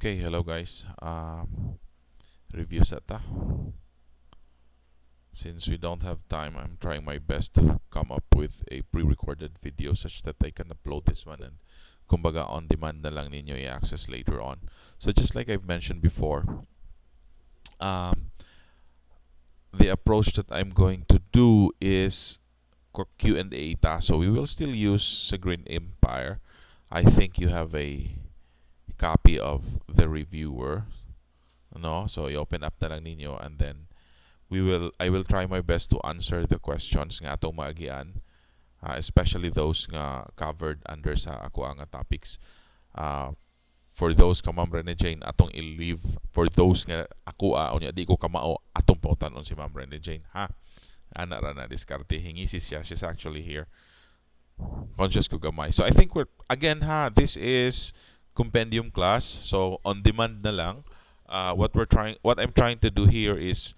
Okay, hello guys. Review seta. Since we don't have time, I'm trying my best to come up with a pre-recorded video such that I can upload this one and kumbaga on demand na lang ninyo i-access later on. So just like I've mentioned before, the approach that I'm going to do is Q&A ta. So we will still use Green Empire. I think you have a copy of the reviewer. No? So i-open up na lang ninyo and then I will try my best to answer the questions nga atong maagian, especially those nga covered under sa ako nga topics. For those ka Ma'am Rene Jane atong i-leave, for those nga ako unya di ko kamao atong pautanon si Ma'am Rene Jane, ha. Ana ra na diskarte hingi siya, she's actually here. Conscious ko gamay. So I think we're again this is compendium class, so on demand na lang. What I'm trying to do here is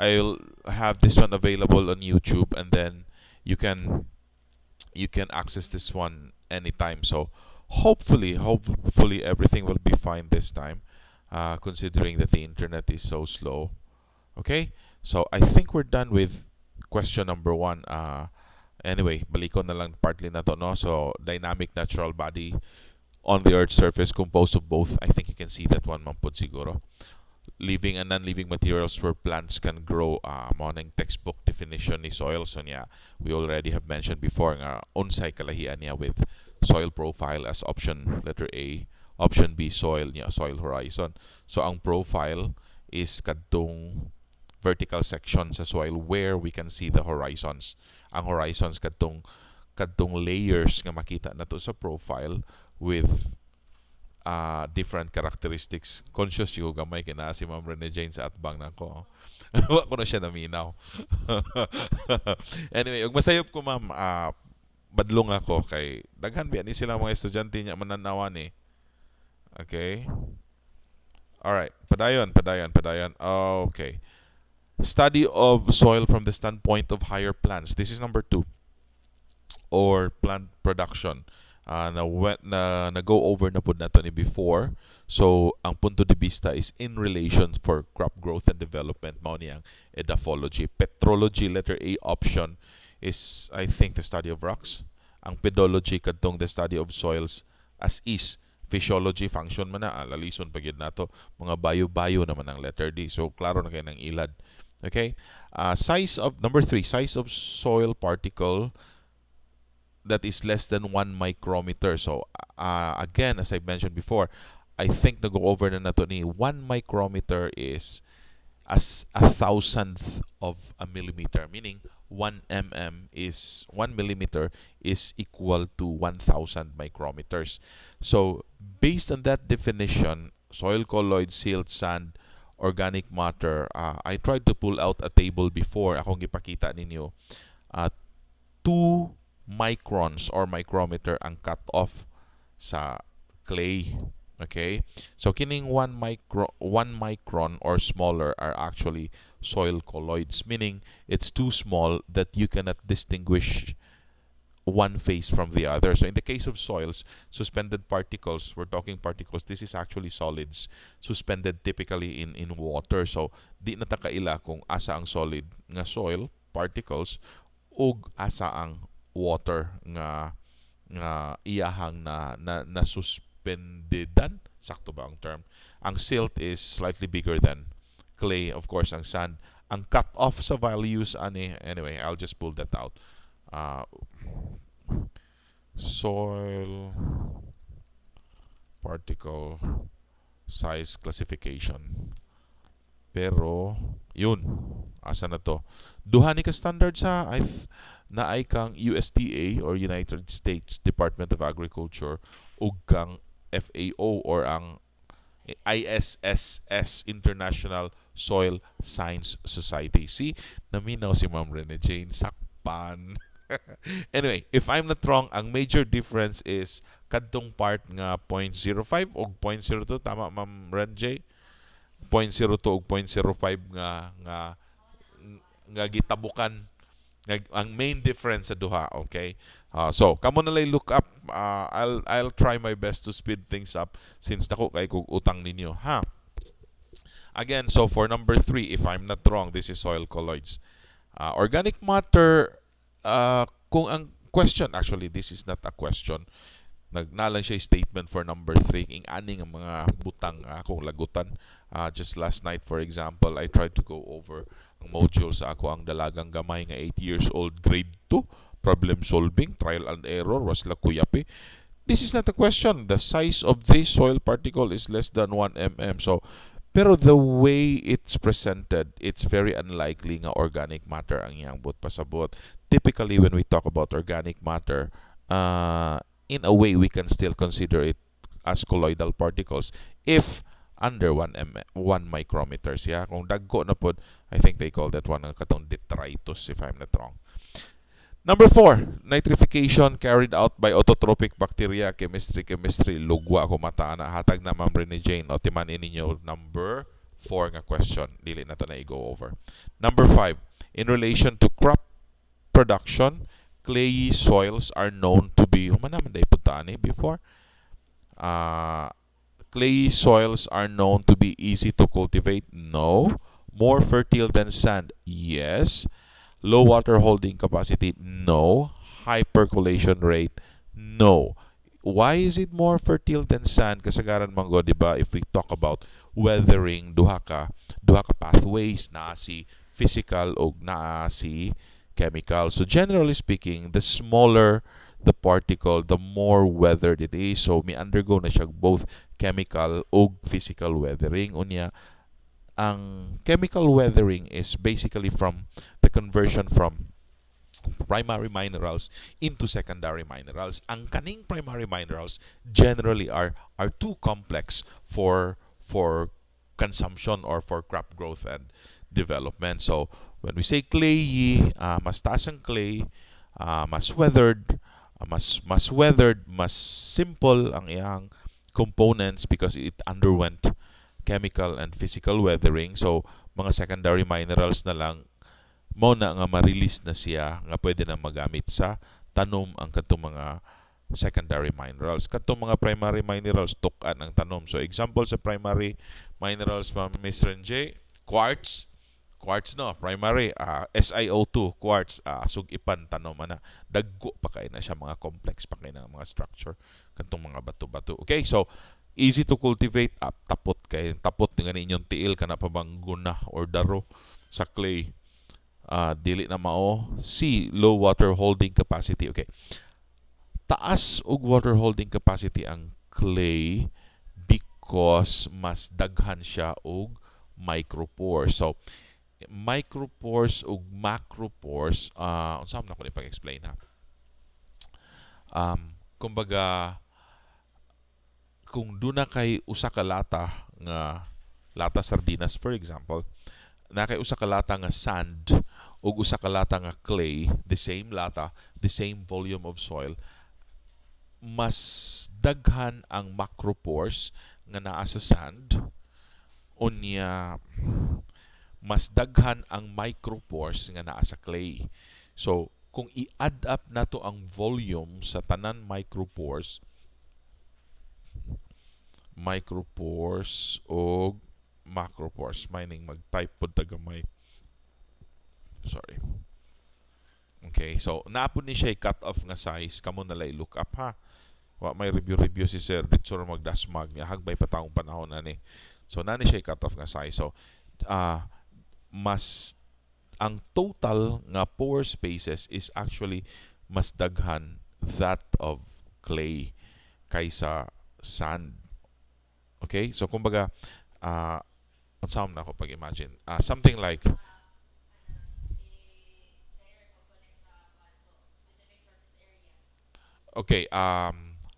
I'll have this one available on YouTube, and then you can access this one anytime. So hopefully everything will be fine this time, considering that the internet is so slow. Okay, so I think we're done with question number 1. Anyway, balikon na lang partly na to, no? So dynamic natural body on the Earth's surface composed of both. I think you can see that one, mampud siguro. Living and non-living materials where plants can grow. Morning textbook definition ni soil. So niya, we already have mentioned before nga unsay kalahian niya with soil profile as option letter A, option B soil niya, soil horizon. So ang profile is kadtong vertical section sa soil where we can see the horizons. Ang horizons kadtong layers nga makita nato sa profile with different characteristics. Conscious yung gamay kina si Ma'am Rene Jane sa atbang na ko. Wa ko na siya naminaw. Anyway, ug masayop ko ma'am, badlong ako kay daghan biya ni sila mga estudyante niya mananawan eh. Okay. Alright, padayon. Okay. Study of soil from the standpoint of higher plants. This is number 2. Or plant production. Na-go over na po nato ni before. So, ang punto de vista is in relation for crop growth and development. Mao ni ang edaphology. Petrology, letter A option, is, I think, the study of rocks. Ang pedology, kadtong the study of soils as is. Physiology, function man na. Lalison pagid nato. Mga bayo-bayo naman ang letter D. So, klaro na kayo ng ilad. Okay? Number 3, size of soil particle that is less than 1 micrometer. So again, as I mentioned before, I think na go over na nato ni 1 micrometer is as 1,000th of a millimeter, meaning 1 millimeter is equal to 1,000 micrometers. So based on that definition, soil colloid, silt, sand, organic matter, I tried to pull out a table before akong gipakita ninyo. 2 microns or micrometer ang cut off sa clay. Okay, so kining 1 micron or smaller are actually soil colloids, meaning it's too small that you cannot distinguish one phase from the other. So in the case of soils, suspended particles, we're talking particles, this is actually solids suspended typically in water. So di na ta kaila kung asa ang solid nga soil particles ug asa ang water nga iyahang na suspendedan, sakto ba ang term? Ang silt is slightly bigger than clay, of course. Ang sand, ang cut off sa values anyway, I'll just pull that out. Soil particle size classification. Pero yun, asa na to? Duha ni ka standard sa na ay kang USDA or United States Department of Agriculture ug kang FAO or ang ISSS, International Soil Science Society. See, naminaw si Ma'am Rene Jane, sakpan. Anyway, if I'm not wrong, ang major difference is kadtong part nga 0.05 o 0.02, tama Ma'am Rene J? 0.02 o 0.05 nga gitabukan ang main difference sa duha. Okay, So kamo na lay look up. I'll try my best to speed things up since dako kay kog utang ninyo, ha. Again, so for number 3, if I'm not wrong, this is soil colloids. Organic matter, kung ang question, actually, this is not a question. Nagnalan siya statement for number 3. Ing aning ang mga butang akong lagutan. Just last night, for example, I tried to go over ang module sa ako ang dalagang gamay nga 8 years old, grade 2. Problem solving, trial and error, was la kuyapi. This is not a question. The size of this soil particle is less than 1 mm. So, pero the way it's presented, it's very unlikely nga organic matter ang iyang but pasabot. Typically, when we talk about organic matter, in a way, we can still consider it as colloidal particles if under 1 micrometers. Yeah? Kung dagko na pod, I think they call that one ang katong detritus, if I'm not wrong. Number 4, nitrification carried out by autotrophic bacteria. Chemistry, lugwa ko mata na hatag na Ma'am Rene Jane. O timanin ninyo number 4 nga question. Dili na to na i-go over. Number 5, in relation to crop production, clayey soils are known to be, humanaman day puntaan before. Clayey soils are known to be easy to cultivate. No. More fertile than sand. Yes. Low water holding capacity? No. High percolation rate? No. Why is it more fertile than sand? Kasagaran manggo, di ba? If we talk about weathering, duha ka pathways, naa si physical o naa si chemical. So generally speaking, the smaller the particle, the more weathered it is. So may undergo na siya both chemical o physical weathering. Unya, ang chemical weathering is basically from the conversion from primary minerals into secondary minerals. Ang kaning primary minerals generally are too complex for consumption or for crop growth and development. So when we say clayey, mas taas ang clay, mas weathered, mas simple ang iyang components because it underwent chemical and physical weathering. So, mga secondary minerals na lang mo na nga ma-release na siya nga pwede na magamit sa tanom ang katong mga secondary minerals. Katong mga primary minerals, tukan ang tanom. So, example sa primary minerals, Ms. Renje, quartz. Quartz no, primary. SiO2, quartz. Sugipan, tanom na. Daggo pa kayo na siya, mga complex pa kayo na mga structure. Katong mga bato-bato. Okay, so, easy to cultivate, tapot kay tapot nga ninyong tiil kana pa bang guna or daro sa clay. Dili na mao. C, low water holding capacity. Okay, taas og water holding capacity ang clay because mas daghan siya og micropores. So micropores ug macropores, unsa man ako ni pag-explain ha. Kumbaga, kung duna kay usa ka lata nga lata sardinas, for example, na kay usa ka lata nga sand ug usa ka lata nga clay, the same lata, the same volume of soil, mas daghan ang macropores nga naa sa sand, unya mas daghan ang micropores nga naa sa clay. So kung i-add up nato ang volume sa tanan micropores o macropores, mining mag-type pod tagamay. Sorry. Okay, so naapod ni siya cut off nga size, kamo na lay look up ha. Wa may review si sir dito magdasmag niya hagbay pa taong panahon ani. So nani siya cut off nga size. So mas ang total nga pore spaces is actually mas daghan that of clay kaysa sand. Okay? So, kumbaga, saan na ako pag-imagine? Something like, okay,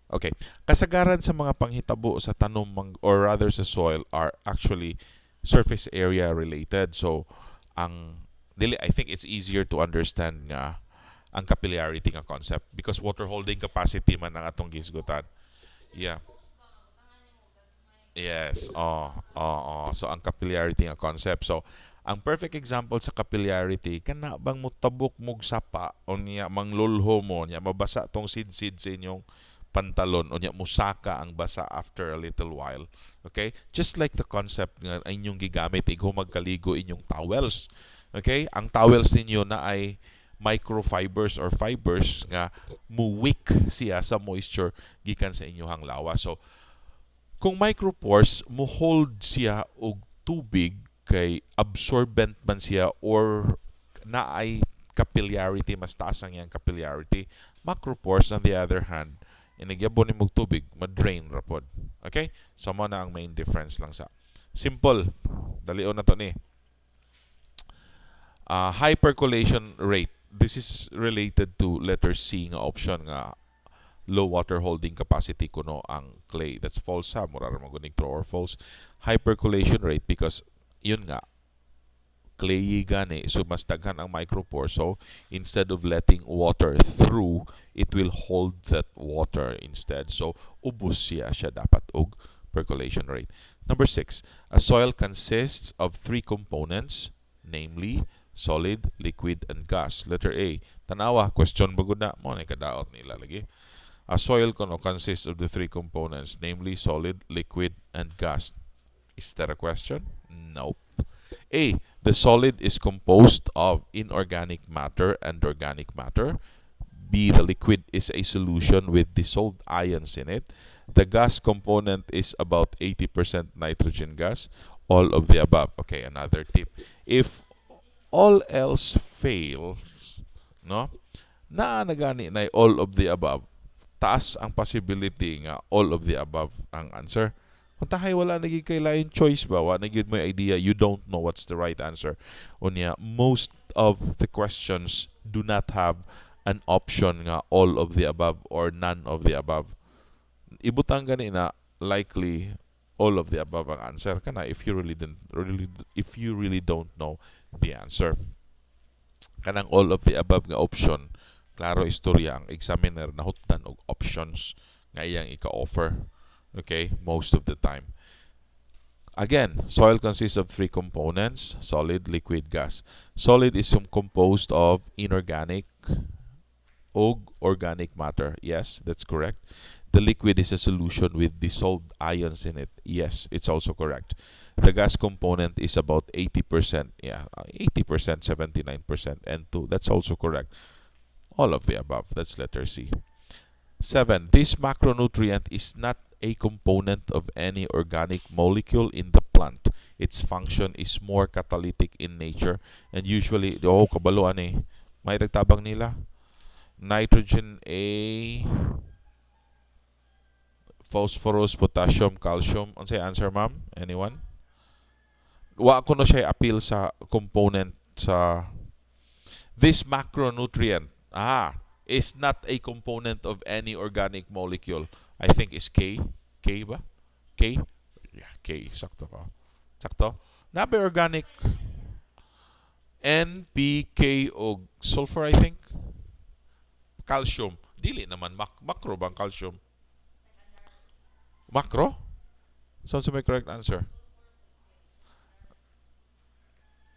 okay. Kasagaran sa mga panghitabo sa tanom or rather sa soil are actually surface area related. So, I think it's easier to understand nga ang capillarity nga concept because water holding capacity man ang atong gisgutan. Yeah. Yes. So ang capillarity nga concept. So Ang perfect example sa capillarity, kana bang mutabok mog sapa o niya manglulho mo niya mabasa tong sid-sid sa inyong pantalon o niya musaka ang basa after a little while. Okay? Just like the concept nga inyong gigamit igho magkaligo inyong towels. Okay? Ang towels ninyo na ay microfibers or fibers nga muwik siya sa moisture gikan sa inyong lawas. So kung micropores mo hold siya og tubig kay absorbent man siya or naay capillarity mas taas ang iyang capillarity. Macropores on the other hand inagyabon ni mog tubig madrain ra pod. Okay? So mo na ang main difference lang sa simple. Dalion na to ni. High percolation rate. This is related to letter C nga option nga low water holding capacity kuno ang clay. That's false ha. Mura ra magunig true or false. High percolation rate because yun nga clayy gani so mas daghan ang micropore, so instead of letting water through it will hold that water instead, so ubos siya dapat og percolation rate. Number 6, a soil consists of 3 components, namely solid, liquid, and gas. Letter A. Tanawa, question bagod na mo na kadaot nila lagi. A soil consists of the 3 components, namely solid, liquid, and gas. Is that a question? Nope. A. The solid is composed of inorganic matter and organic matter. B. The liquid is a solution with dissolved ions in it. The gas component is about 80% nitrogen gas. All of the above. Okay, another tip. If all else fails, no? Nagani na all of the above. Taas ang possibility nga all of the above ang answer. Kung tahay wala naging kailain choice ba, wala naging may idea, you don't know what's the right answer. Unya, most of the questions do not have an option nga all of the above or none of the above. Ibutang gani na likely all of the above ang answer kana if you really don't know the answer. Kanang all of the above nga option, klaro istorya ang examiner nahutdan og options nga iyang ika-offer. Okay, most of the time. Again, soil consists of 3 components, solid, liquid, gas. Solid is composed of inorganic or organic matter. Yes, that's correct. The liquid is a solution with dissolved ions in it. Yes, it's also correct. The gas component is about 80%. Yeah, 80%, 79%, and 2. That's also correct. All of the above. That's letter C. 7. This macronutrient is not a component of any organic molecule in the plant. Its function is more catalytic in nature and usually, kabaluan eh, may tagtabang nila. Nitrogen A, phosphorus, potassium, calcium. Unsay answer, ma'am? Anyone? Wa ko no siya appeal sa component sa this macronutrient. Is not a component of any organic molecule. I think is K. K ba? K? Yeah, K. Sakto ka. Sakto? Nabe organic. N, P, K, o sulfur, I think. Calcium. Dili naman. Macro bang calcium? Macro? Sounds like my correct answer.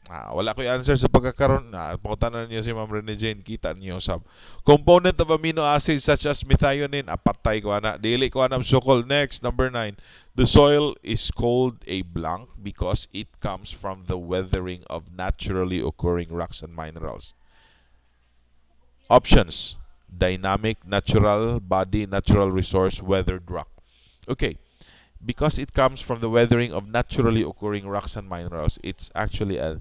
Wala ko yung answer sa pagkakaroon. Pakutanan niyo si Ma'am Rene Jane. Kita niyo sab. Component of amino acids such as methionine. Patay ko na. Dili ko na sukol. Next, number 9. The soil is called a blank because it comes from the weathering of naturally occurring rocks and minerals. Options. Dynamic, natural body, natural resource, weathered rock. Okay. Because it comes from the weathering of naturally occurring rocks and minerals, it's actually a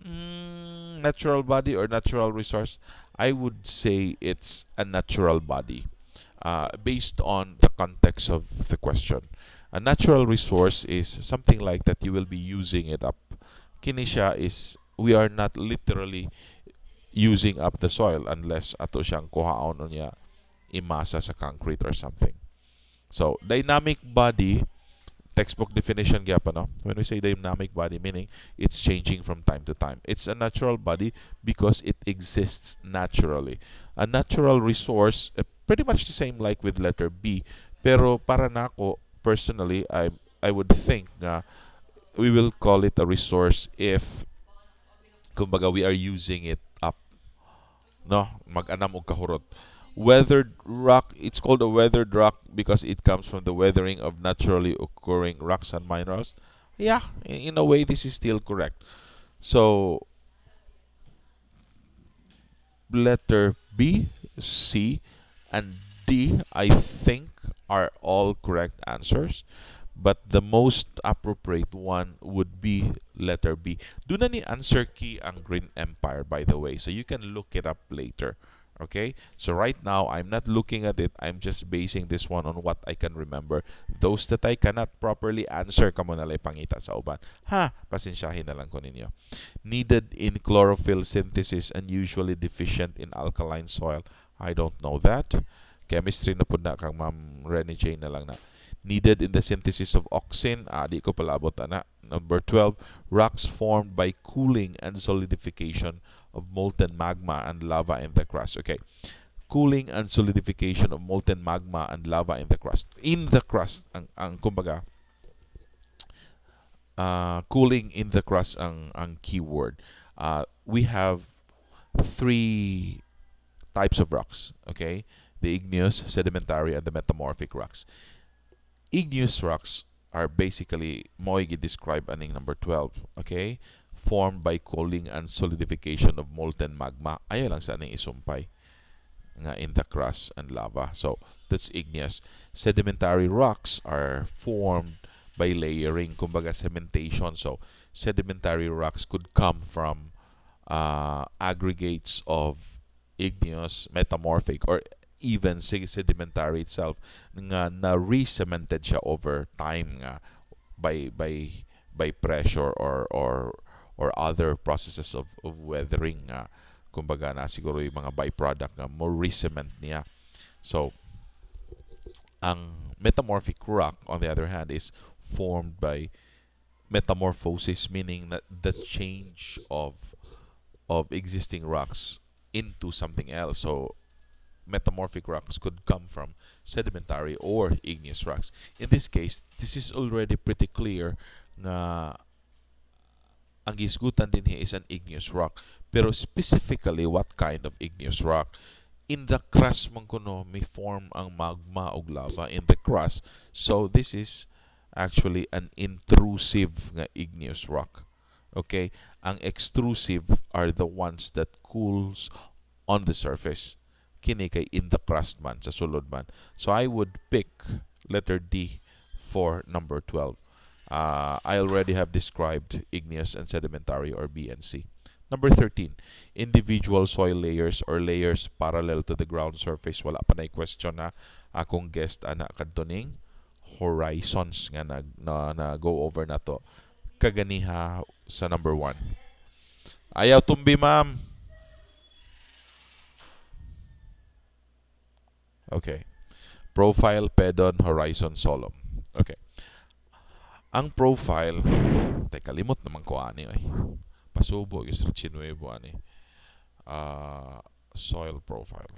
natural body or natural resource. I would say it's a natural body based on the context of the question. A natural resource is something like that you will be using it up. Kinisha is we are not literally using up the soil unless ato siyang kuhaon niya imasa sa concrete or something. So, dynamic body, textbook definition gyapon, no? When we say dynamic body, meaning it's changing from time to time. It's a natural body because it exists naturally. A natural resource, pretty much the same like with letter B. Pero para nako, personally, I would think na we will call it a resource if kumbaga we are using it up, no, mag-anam og kahurot. Weathered rock, it's called a weathered rock because it comes from the weathering of naturally occurring rocks and minerals. Yeah, in a way this is still correct. So letter B, C, and D, I think, are all correct answers. But the most appropriate one would be letter B. Do na ni answer key ang Green Empire, by the way, so you can look it up later. Okay? So right now, I'm not looking at it. I'm just basing this one on what I can remember. Those that I cannot properly answer, kamo na lang pangita sa uban. Ha, pasensyahin na lang ko ninyo. Needed in chlorophyll synthesis and usually deficient in alkaline soil. I don't know that. Chemistry na po na kang Ma'am Renny Jane na lang na. Needed in the synthesis of oxin. Di ko palabot na. Number 12, rocks formed by cooling and solidification of molten magma and lava in the crust. Okay. Cooling and solidification of molten magma and lava in the crust. In the crust, ang kumbaga, cooling in the crust ang keyword. We have three types of rocks. Okay. The igneous, sedimentary, and the metamorphic rocks. Igneous rocks are basically mo describe aning number 12, okay? Formed by cooling and solidification of molten magma. Ayo lang sa aning isumpay nga in the crust and lava. So that's igneous. Sedimentary rocks are formed by layering, kumbaga cementation. So sedimentary rocks could come from aggregates of igneous, metamorphic, or even sedimentary itself nga na re-cemented siya over time nga by pressure or other processes of weathering nga kumbaga na siguro yung mga byproduct nga mo re-cement niya. So ang metamorphic rock on the other hand is formed by metamorphosis, meaning that the change of existing rocks into something else. So metamorphic rocks could come from sedimentary or igneous rocks. In this case, this is already pretty clear na ang gisgutan din here is an igneous rock. Pero specifically, what kind of igneous rock? In the crust man kuno may form ang magma o lava in the crust. So this is actually an intrusive nga igneous rock. Okay? Ang extrusive are the ones that cools on the surface. Kini kay in the crust man, sa sulod man. So I would pick letter D for number 12. I already have described igneous and sedimentary, or B and C. Number 13, individual soil layers or layers parallel to the ground surface. Wala pa na question na akong guest ana kadtoning horizons nga na go over na to. Kaganiha sa number 1. Ayaw tumbi, ma'am. Okay. Profile, pedon, horizon, solum. Okay. Ang profile, teka, limot naman ko ani ay. Pasubo, yung sa chinuebo ani. Soil profile.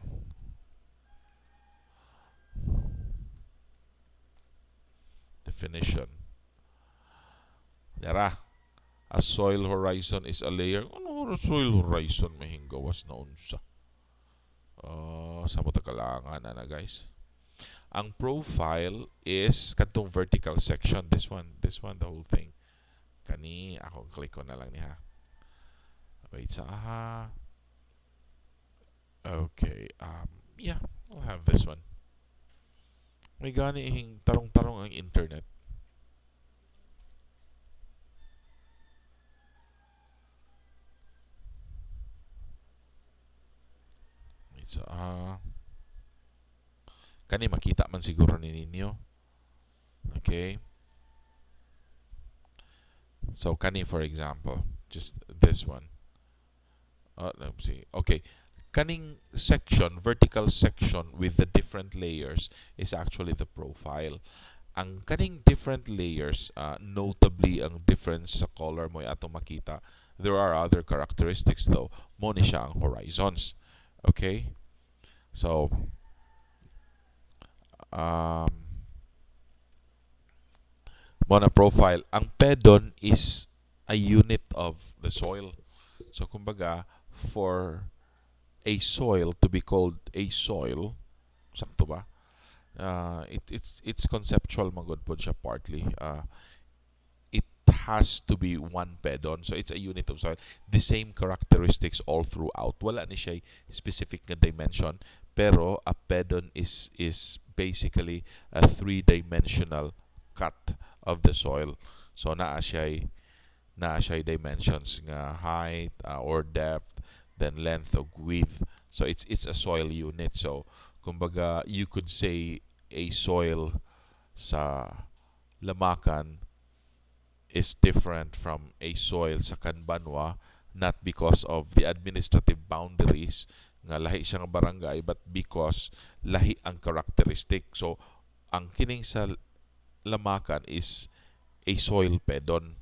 Definition. Yara. A soil horizon is a layer. Ano soil horizon mahinggawas na unsa? Sa mo kalangan na guys. Ang profile is katong vertical section. This one, the whole thing. Kani ako click ko na lang niya. Wait sa okay. Yeah, I'll have this one. May gani hing tarong-tarong ang internet. So, kani makita man siguro ni ninyo. Okay. So, kani for example, just this one. Let's see. Okay. Kaning section, vertical section with the different layers is actually the profile. Ang kaning different layers, notably ang difference sa color mo atong makita. There are other characteristics though. Mo ni siya ang horizons. Okay? So, Monoprofile. Ang pedon is a unit of the soil. So, kumbaga, for a soil to be called a soil, sakto ba? It's conceptual magod po siya partly. It has to be one pedon. So, it's a unit of soil. The same characteristics all throughout. Wala ni siya specific na dimension. Pero, a pedon is basically a three-dimensional cut of the soil. So, naa siya dimensions nga height or depth, then length or width. So, it's a soil unit. So, kumbaga, you could say a soil sa Lamacan is different from a soil sa Canbanwa, not because of the administrative boundaries nga lahi siya nga barangay, but because lahi ang characteristic. So, ang kining sa Lamacan is a soil pedon.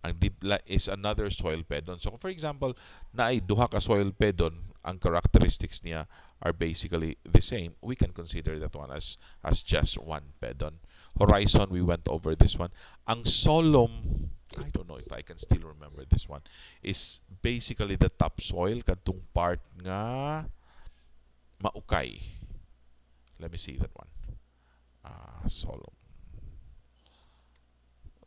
Ang Didla is another soil pedon. So, for example, na ay duha ka soil pedon, ang characteristics niya are basically the same. We can consider that one as just one pedon. Horizon, we went over this one. Ang Solom, I don't know if I can still remember this one, is basically the topsoil, kadtong part nga maukay. Let me see that one. Solom.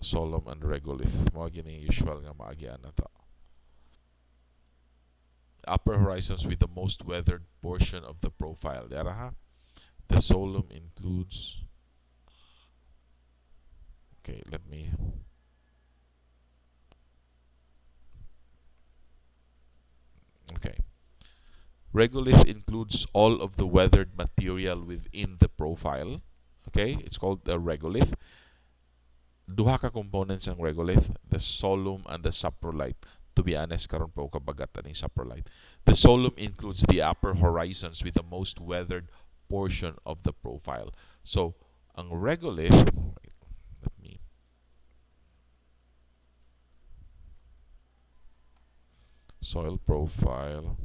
Solom and regolith. Mga gini usual nga maagian na to. Upper horizons with the most weathered portion of the profile. Dara ha? The Solom includes... Okay, let me... Okay. Regolith includes all of the weathered material within the profile. Okay, it's called the regolith. Duha ka components ng regolith, the solum and the saprolite. To be honest, karon po kabagatan ni saprolite. The solum includes the upper horizons with the most weathered portion of the profile. So, ang regolith, let me soil profile.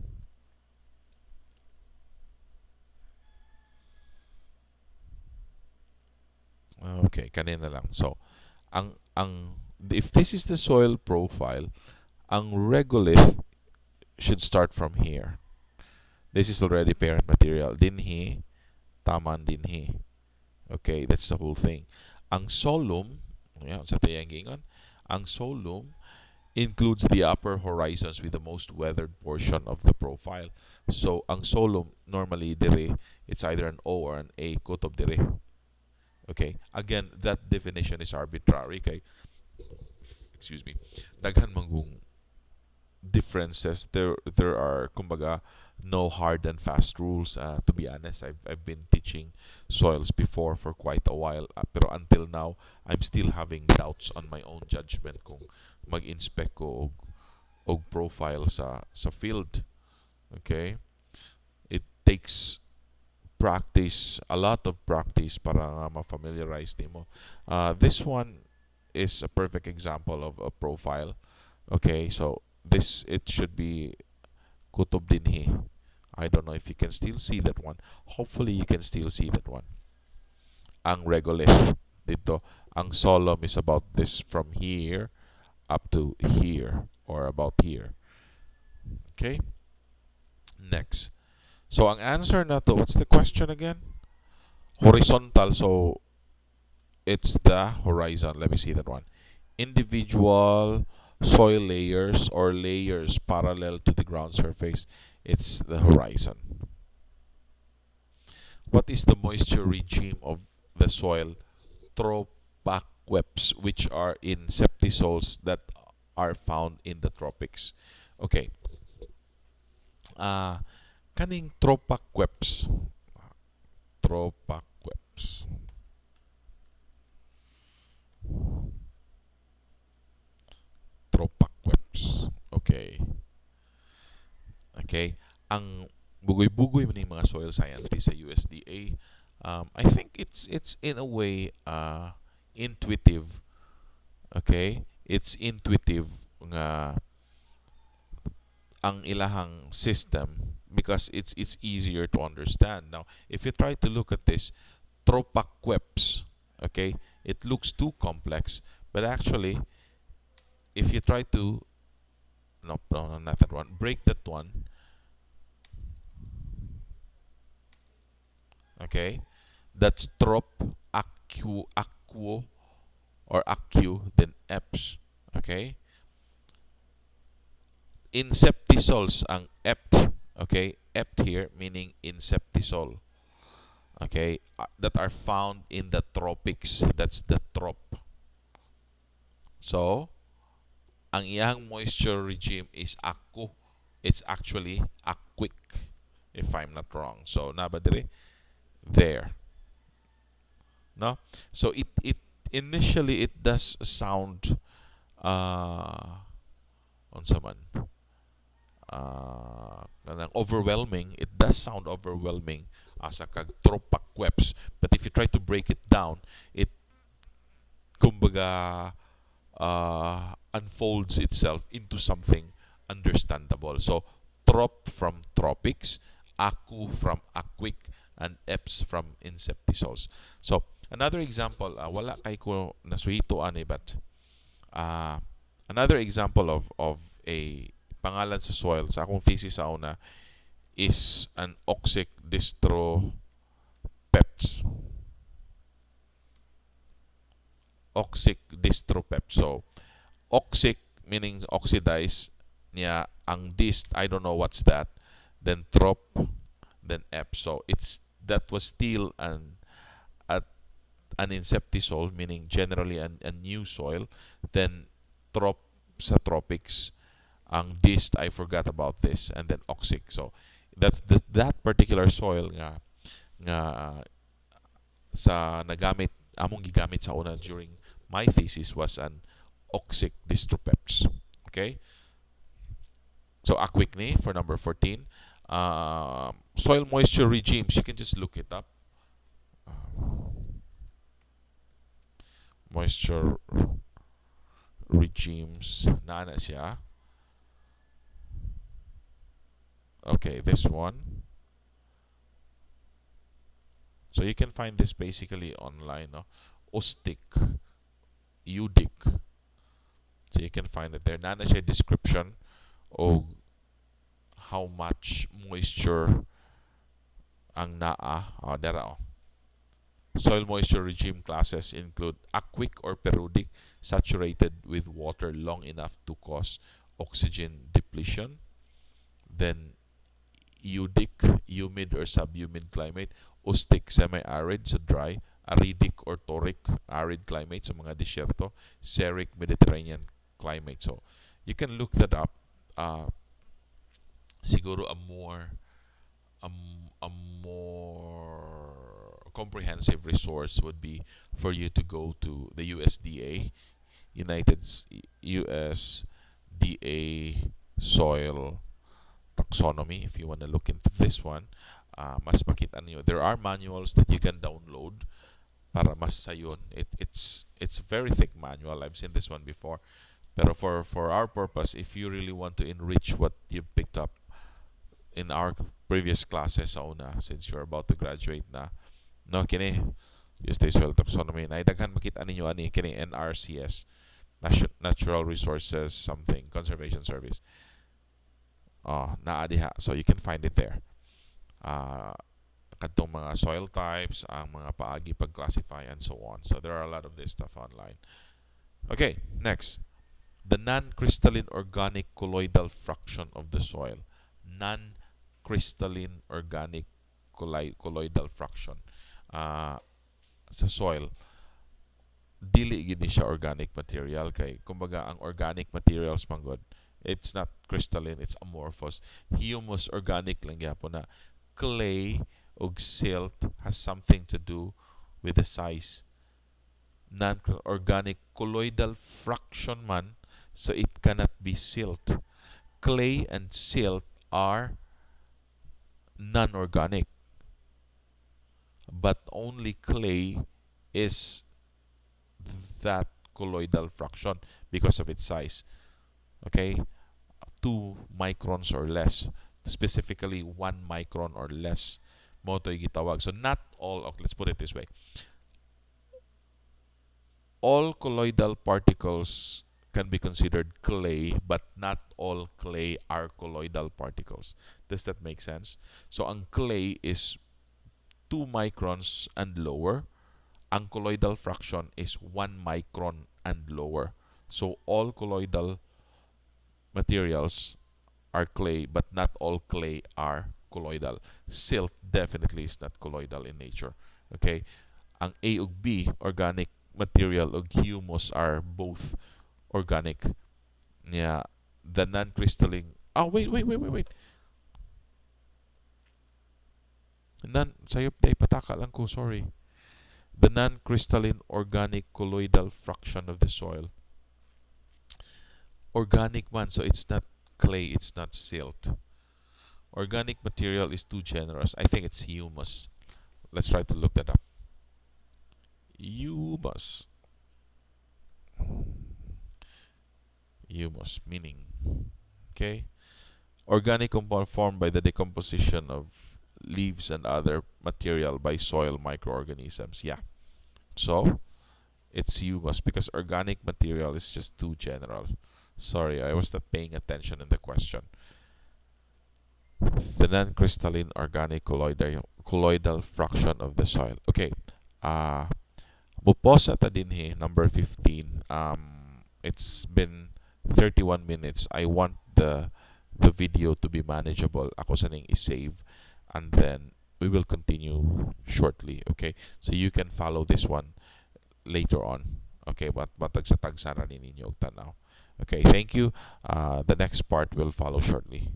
Okay, kanina lang. So, if this is the soil profile, ang regolith should start from here. This is already parent material. Dinhi, taman dinhi. Okay, that's the whole thing. Ang solum, sa tayang gingon, ang solum includes the upper horizons with the most weathered portion of the profile. So, ang solum, normally, dire, it's either an O or an A, kutob dire. Okay, again, that definition is arbitrary. Okay, excuse me. Daghan manggung differences. There are, kumbaga, no hard and fast rules. To be honest, I've been teaching soils before for quite a while. Pero until now, I'm still having doubts on my own judgment kung mag-inspect ko og profile sa field. Okay? It takes practice, a lot of practice para nga ma-familiarize nimo. This one is a perfect example of a profile. Okay, so it should be kutob dinhi. I don't know if you can still see that one. Hopefully you can still see that one. Ang regolith dito, ang solum is about this from here up to here or about here. Okay? Next. So ang answer na to, what's the question again? Horizontal, so it's the horizon. Let me see that one. Individual soil layers or layers parallel to the ground surface. It's the horizon. What is the moisture regime of the soil? Tropaqueps, which are in septisols that are found in the tropics. Okay. Kaning tropaqueps. Tropaqueps. Tropaqueps. Okay. Okay. Ang bugoy-bugoy man yung mga soil scientists sa USDA, I think it's in a way intuitive. Okay? It's intuitive nga ang ilahang system because it's easier to understand. Now, if you try to look at this, tropaqueps, okay, it looks too complex, but actually, if you try to, no, not that one, break that one, okay, that's trop, aquo, or accu, then eps, okay? Inceptisols ang ept, okay? Ept here meaning inceptisol, okay? That are found in the tropics. That's the trop. So, ang iyang moisture regime is aquo. It's actually aquic, if I'm not wrong. So, nabadiri there. No? So, it initially it does sound on someone overwhelming. It does sound overwhelming as a kagtropaqueps, but if you try to break it down, it kumbaga unfolds itself into something understandable. So trop from tropics, aku from aquic, and eps from inceptisols. So another example, wala kay ko nasuhitoan but another example of a pangalan sa soil sa akong thesis sa una is an oxic distropeps. Oxic distropeps. So, oxic meaning oxidize niya, ang dist, I don't know what's that, then trop, then ep. So, that was still an inceptisol, meaning generally a new soil. Then trop sa tropics, ang dist, I forgot about this, and then oxic. So that particular soil nga sa nagamit among gigamit sa una during my thesis was an oxic distropeps. Okay? So aquic ni for number 14. Soil moisture regimes, you can just look it up. Moisture regimes, na siya. Okay, this one. So you can find this basically online, no? Ustic, Udic. So you can find it there. Nana siya description of how much moisture ang naa. Dera. Soil moisture regime classes include aquic or perudic, saturated with water long enough to cause oxygen depletion. Then Udic, humid or subhumid climate. Ustic, semi-arid, so dry. Aridic or toric, arid climate, so mga disyerto. Xeric, Mediterranean climate. So you can look that up. Siguro a more comprehensive resource would be for you to go to the USDA, USDA soil taxonomy. If you want to look into this one, mas makita niyo. There are manuals that you can download para mas sayon. It's a very thick manual. I've seen this one before. Pero for our purpose, if you really want to enrich what you've picked up in our previous classes sa una, since you're about to graduate na, no, kini USDA soil taxonomy, na daghan makita ninyo ani kini NRCS, Natural Resources something Conservation Service. Naa diha. So you can find it there. Kadtong mga soil types, ang mga paagi pag-classify, and so on. So there are a lot of this stuff online. Okay, next. The non-crystalline organic colloidal fraction of the soil. Non-crystalline organic colloidal fraction sa soil. Dili gid ni siya organic material kay kumbaga ang organic materials manggod, it's not crystalline, it's amorphous. Humus organic lang gyapon na. Clay ug silt has something to do with the size. Non-organic colloidal fraction man, so it cannot be silt. Clay and silt are non-organic, but only clay is that colloidal fraction because of its size. Okay, 2 microns or less, specifically 1 micron or less mo to gitawag. So not all, let's put it this way, all colloidal particles can be considered clay, but not all clay are colloidal particles. Does that make sense? So ang clay is 2 microns and lower. Ang colloidal fraction is 1 micron and lower. So all colloidal materials are clay, but not all clay are colloidal. Silt definitely is not colloidal in nature. Okay? Ang A ug B, organic material ug humus, are both organic. Yeah, the non-crystalline. Oh, wait. Sa'yo, pataka lang ko, sorry. The non-crystalline organic colloidal fraction of the soil. Organic man, so it's not clay, it's not silt. Organic material is too generous. I think it's humus. Let's try to look that up. Humus. Humus, meaning, okay, organic compound formed by the decomposition of leaves and other material by soil microorganisms. Yeah, so it's humus because organic material is just too general. Sorry, I was not paying attention in the question. The non-crystalline organic colloidal fraction of the soil. Okay, muposa ta dinhi, number 15. It's been 31 minutes. I want the video to be manageable. Ako saning i-save, and then we will continue shortly. Okay, so you can follow this one later on. Okay, but matag sa tagsa ra ninyo og tanaw. Okay, thank you. The next part will follow shortly.